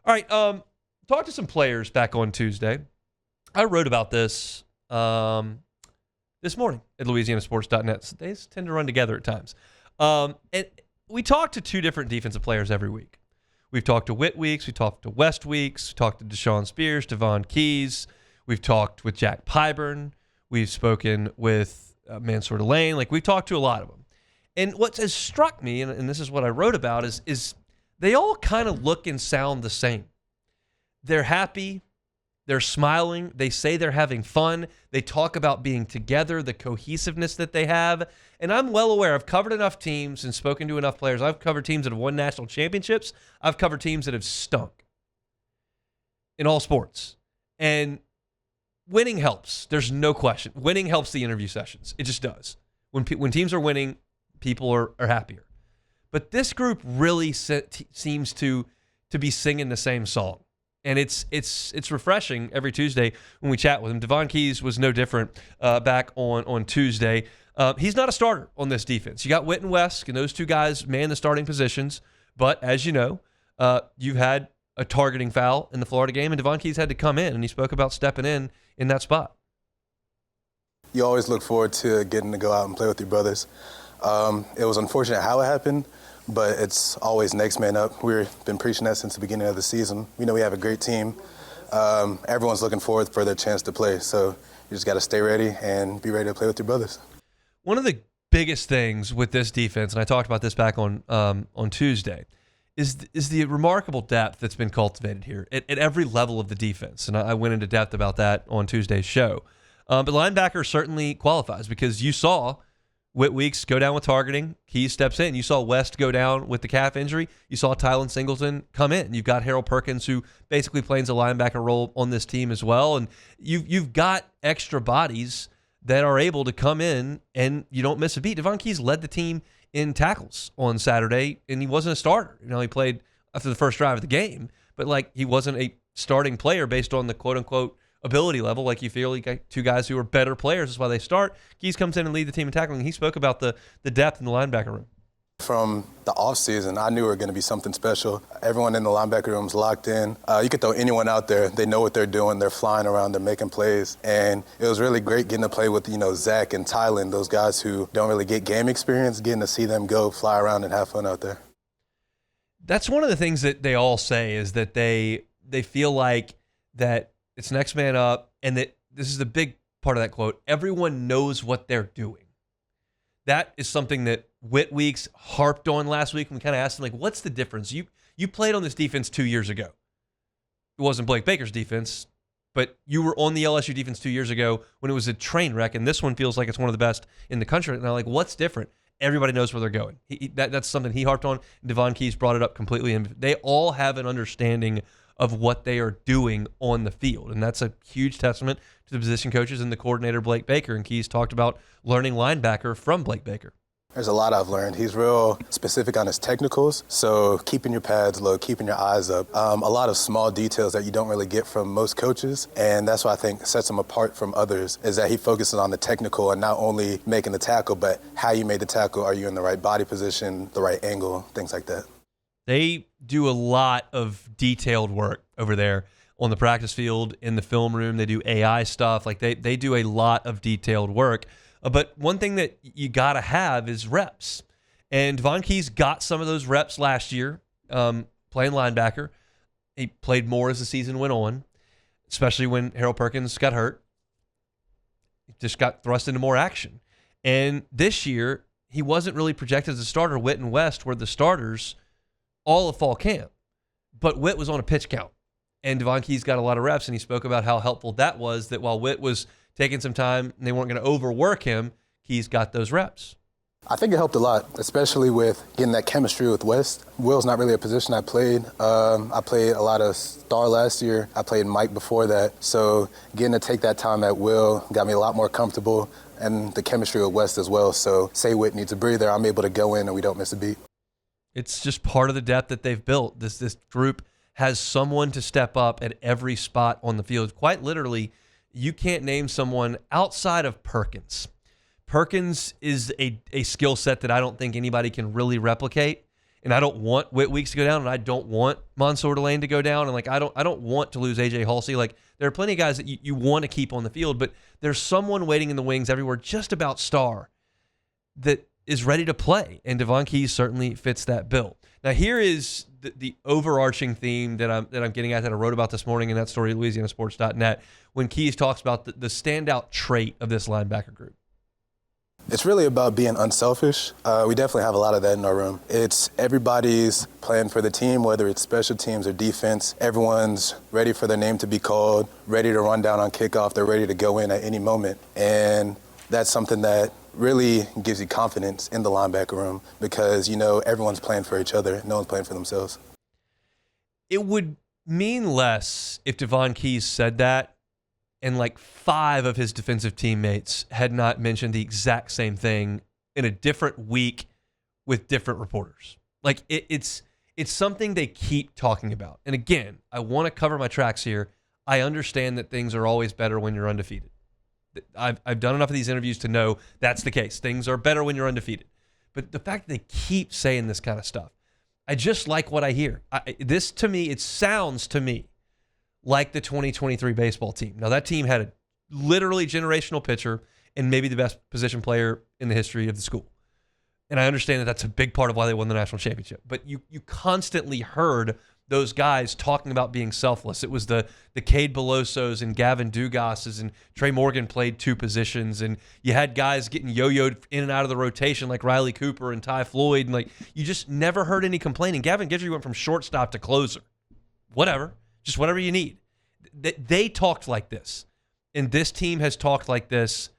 All right, talked to some players back on Tuesday. I wrote about this this morning at LouisianaSports.net. They tend to run together at times. And we talked to two different defensive players every week. We've talked to Whit Weeks, we talked to West Weeks, we talked to Deshaun Spears, Devon Keys. We've talked with Jack Pyburn. We've spoken with Mansour Delane. Like, we've talked to a lot of them. And what has struck me, and this is what I wrote about, is they all kind of look and sound the same. They're happy. They're smiling. They say they're having fun. They talk about being together, the cohesiveness that they have. And I'm well aware. I've covered enough teams and spoken to enough players. I've covered teams that have won national championships. I've covered teams that have stunk in all sports. And winning helps. There's no question. Winning helps the interview sessions. It just does. When teams are winning, people are happier. But this group really seems to be singing the same song. And it's refreshing every Tuesday when we chat with him. Devon Keys was no different back on Tuesday. He's not a starter on this defense. You got Whit and West, and those two guys man the starting positions. But as you know, you've had a targeting foul in the Florida game, and Devon Keys had to come in, and he spoke about stepping in that spot. You always look forward to getting to go out and play with your brothers. It was unfortunate how it happened, but it's always next man up. We've been preaching that since the beginning of the season. We know we have a great team. Everyone's looking forward for their chance to play, so you just got to stay ready and be ready to play with your brothers. One of the biggest things with this defense, and I talked about this back on Tuesday, is the remarkable depth that's been cultivated here at every level of the defense. And I went into depth about that on Tuesday's show. But linebacker certainly qualifies because you saw Whit Weeks go down with targeting. Keys steps in. You saw West go down with the calf injury. You saw Tylen Singleton come in. You've got Harold Perkins, who basically plays a linebacker role on this team as well. And you've got extra bodies that are able to come in, and you don't miss a beat. Devon Keys led the team in tackles on Saturday, and he wasn't a starter. He played after the first drive of the game, but he wasn't a starting player based on the quote-unquote ability level. You feel you got two guys who are better players. That's why they start. Keys comes in and lead the team in tackling. He spoke about the depth in the linebacker room. From the offseason, I knew we were going to be something special. Everyone in the linebacker room is locked in. You could throw anyone out there. They know what they're doing. They're flying around. They're making plays. And it was really great getting to play with, Zach and Tylen, those guys who don't really get game experience, getting to see them go fly around and have fun out there. That's one of the things that they all say is that they feel like that it's next man up, and that this is the big part of that quote. Everyone knows what they're doing. That is something that Whit Weeks harped on last week. And we kind of asked him, what's the difference? You played on this defense 2 years ago. It wasn't Blake Baker's defense, but you were on the LSU defense 2 years ago when it was a train wreck, and this one feels like it's one of the best in the country. And I'm what's different? Everybody knows where they're going. That's something he harped on. Devon Keys brought it up completely, and they all have an understanding of what they are doing on the field. And that's a huge testament to the position coaches and the coordinator, Blake Baker. And Keys talked about learning linebacker from Blake Baker. There's a lot I've learned. He's real specific on his technicals, so keeping your pads low, keeping your eyes up. A lot of small details that you don't really get from most coaches, and that's what I think sets him apart from others, is that he focuses on the technical and not only making the tackle, but how you made the tackle. Are you in the right body position, the right angle, things like that. They do a lot of detailed work over there on the practice field, in the film room. They do AI stuff. They do a lot of detailed work. But one thing that you got to have is reps. And Devon Keys got some of those reps last year playing linebacker. He played more as the season went on, especially when Harold Perkins got hurt. He just got thrust into more action. And this year, he wasn't really projected as a starter. Whit and West were the starters all of fall camp. But Whit was on a pitch count. And Devon Keys got a lot of reps, and he spoke about how helpful that was, that while Whit was taking some time and they weren't going to overwork him, Keys got those reps. I think it helped a lot, especially with getting that chemistry with West. Will's not really a position I played. I played a lot of star last year. I played Mike before that. So getting to take that time at Will got me a lot more comfortable, and the chemistry with West as well. So say Whit needs a breather, I'm able to go in and we don't miss a beat. It's just part of the depth that they've built. This group has someone to step up at every spot on the field. Quite literally, you can't name someone outside of Perkins. Perkins is a skill set that I don't think anybody can really replicate. And I don't want Whit Weeks to go down, and I don't want Mansour Delane to go down, and like I don't want to lose AJ Halsey. Like there are plenty of guys that you want to keep on the field, but there's someone waiting in the wings everywhere, just about star, that is ready to play, and Devon Keys certainly fits that bill. Now here is the overarching theme that I'm getting at, that I wrote about this morning in that story at LouisianaSports.net, when Keys talks about the standout trait of this linebacker group. It's really about being unselfish. We definitely have a lot of that in our room. It's everybody's playing for the team, whether it's special teams or defense. Everyone's ready for their name to be called, ready to run down on kickoff. They're ready to go in at any moment. And that's something that really gives you confidence in the linebacker room, because you know everyone's playing for each other. No one's playing for themselves. It would mean less if Devon Keys said that and like 5 of his defensive teammates had not mentioned the exact same thing in a different week with different reporters. Like it's something they keep talking about. And again, I want to cover my tracks here. I understand that things are always better when you're undefeated. I've done enough of these interviews to know that's the case. Things are better when you're undefeated. But the fact that they keep saying this kind of stuff, I just like what I hear. This to me, it sounds to me like the 2023 baseball team. Now, that team had a literally generational pitcher and maybe the best position player in the history of the school. And I understand that that's a big part of why they won the national championship. But you constantly heard those guys talking about being selfless. It was the Cade Belosos and Gavin Dugas's, and Trey Morgan played 2 positions, and you had guys getting yo-yoed in and out of the rotation like Riley Cooper and Ty Floyd, and like you just never heard any complaining. Gavin Guidry went from shortstop to closer. Whatever. Just whatever you need. They talked like this, and this team has talked like this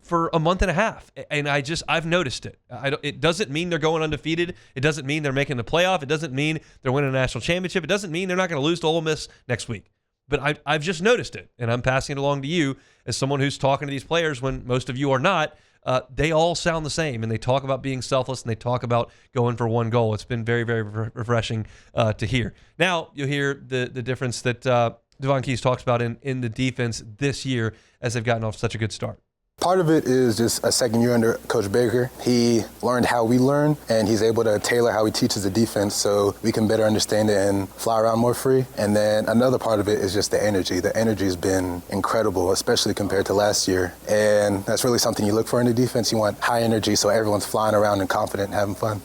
for a month and a half, and I've noticed it. It doesn't mean they're going undefeated. It doesn't mean they're making the playoff. It doesn't mean they're winning a national championship. It doesn't mean they're not going to lose to Ole Miss next week. But I've just noticed it, and I'm passing it along to you as someone who's talking to these players when most of you are not. They all sound the same, and they talk about being selfless, and they talk about going for one goal. It's been very, very refreshing to hear. Now you'll hear the difference that Devon Keys talks about in the defense this year as they've gotten off such a good start. Part of it is just a second year under Coach Baker. He learned how we learn, and he's able to tailor how he teaches the defense so we can better understand it and fly around more free. And then another part of it is just the energy. The energy has been incredible, especially compared to last year. And that's really something you look for in the defense. You want high energy so everyone's flying around and confident and having fun.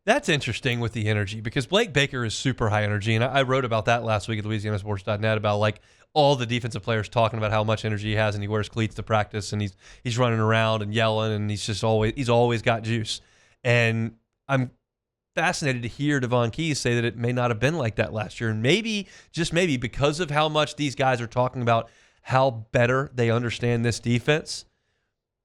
That's interesting with the energy, because Blake Baker is super high energy, and I wrote about that last week at LouisianaSports.net about like all the defensive players talking about how much energy he has, and he wears cleats to practice, and he's running around and yelling, and he's always got juice. And I'm fascinated to hear Devon Keys say that it may not have been like that last year, and maybe, just maybe, because of how much these guys are talking about how better they understand this defense,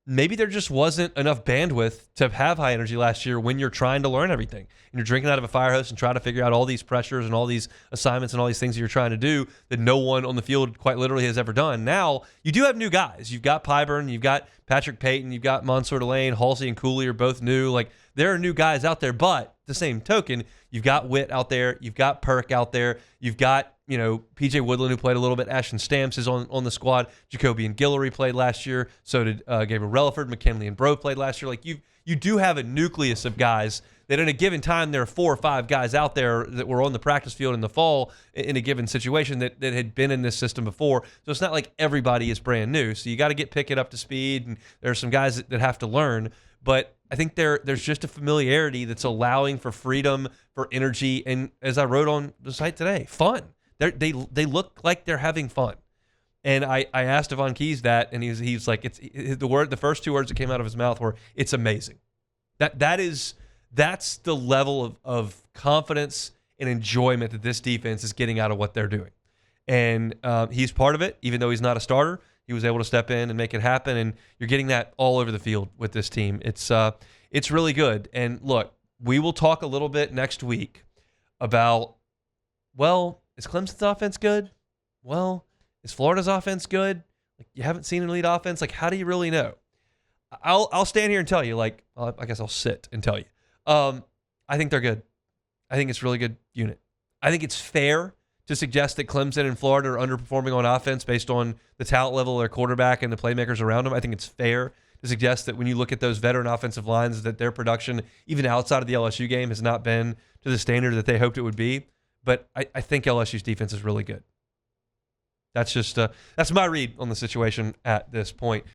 maybe there just wasn't enough bandwidth to have high energy last year when you're trying to learn everything. And you're drinking out of a fire hose and trying to figure out all these pressures and all these assignments and all these things that you're trying to do that no one on the field quite literally has ever done. Now, you do have new guys. You've got Pyburn, you've got Patrick Payton, you've got Mansour Delane, Halsey and Cooley are both new. Like, there are new guys out there, but the same token, you've got Witt out there, you've got Perk out there, you've got, you know, PJ Woodland, who played a little bit. Ashton Stamps is on the squad. Jacoby and Guillory played last year. So did Gabriel Relaford. McKinley and Bro played last year. Like, you do have a nucleus of guys that in a given time there are 4 or 5 guys out there that were on the practice field in the fall in a given situation that had been in this system before. So it's not like everybody is brand new. So you got to get Pickett up to speed, and there are some guys that have to learn. But I think there's just a familiarity that's allowing for freedom, for energy, and as I wrote on the site today, fun. They look like they're having fun. And I asked Devon Keys that, and he's like, the first 2 words that came out of his mouth were, "It's amazing." That's the level of confidence and enjoyment that this defense is getting out of what they're doing. And he's part of it, even though he's not a starter. He was able to step in and make it happen, and you're getting that all over the field with this team. It's really good. And look, we will talk a little bit next week about, well, is Clemson's offense good? Well, is Florida's offense good? Like, you haven't seen an elite offense. Like, how do you really know? I'll stand here and tell you. Like, I guess I'll sit and tell you. I think they're good. I think it's a really good unit. I think it's fair to suggest that Clemson and Florida are underperforming on offense based on the talent level of their quarterback and the playmakers around them. I think it's fair to suggest that when you look at those veteran offensive lines, that their production, even outside of the LSU game, has not been to the standard that they hoped it would be. But I think LSU's defense is really good. That's just that's my read on the situation at this point.